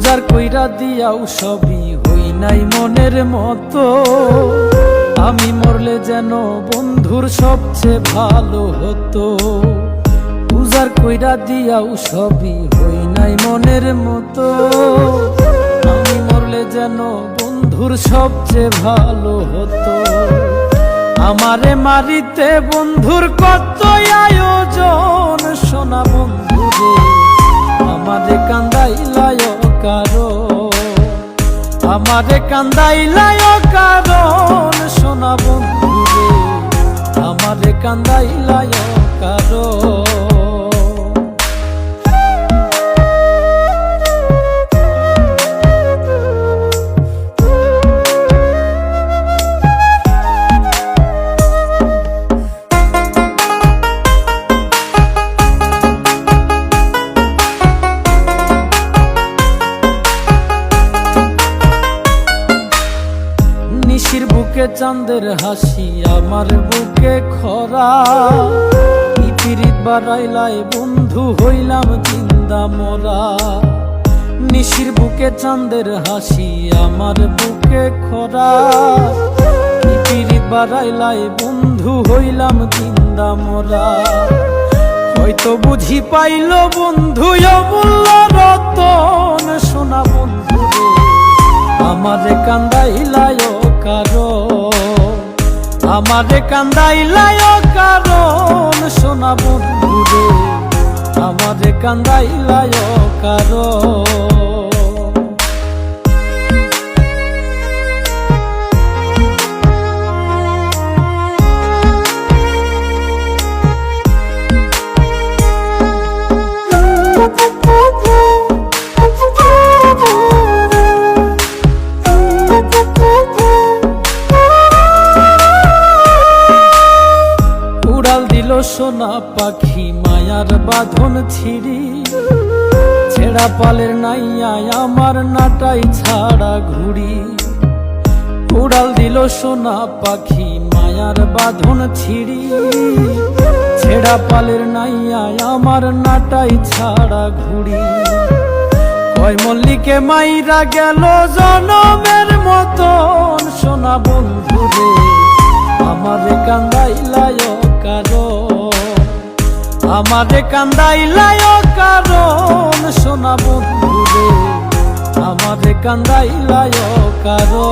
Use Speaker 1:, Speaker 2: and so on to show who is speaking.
Speaker 1: উজাড় কইরা দিয়াও সবই হই নাই মনের মতো। আমি মরলে যেন বন্ধুর সবচেয়ে ভালো হতো। উজাড় কইরা দিয়াও সবই হই নাই মনের মতো। আমি মরলে যেন বন্ধুর সবচেয়ে ভালো হতো। আমারে মারিতে বন্ধুর কত আয়োজন, সোনা বন্ধুরে আমারে কান্দাইলায় কারো, আমারে কান্দাইলায় কারণ, সোনা বন্ধুরে আমারে কান্দাইলায় কারো। নিশির বুকে চাঁদের হাসি, আমার বুকে খরা। পিরিত বাড়াইলাই বন্ধু হইলাম জিন্দা মরা। নিশির বুকে চাঁদের হাসি, আমার বুকে খরা। পিরিত বাড়াইলাই বন্ধু হইলাম জিন্দা মরা। হয়তো বুঝি পাইল বন্ধু অমূল্য রতন, সোনা বন্ধু আমারে কান্দাইলায় কারো, আমারে কান্দাইলায় কারণ, সোনা বন্ধুরে আমারে কান্দাইলায় কারো। সোনা পাখি মায়ার বাঁধন ছিড়ি, ছেঁড়া পালের নাইয়া আমার নাটাই ছাড়া ঘুড়ি। উড়াল দিল সোনা পাখি মায়ার বাঁধন ছিড়ি, ছেঁড়া পালের নাইয়া আমার নাটাই ছাড়া ঘুড়ি। কয় মল্লিকে মাইরা গেল জনমের মতন, সোনা বন্ধুরে আমারে কান্দাইলায় কারো, আমারে কান্দাইলায় কারণ, সোনা বন্ধুরে আমারে কান্দাইলায় কারো।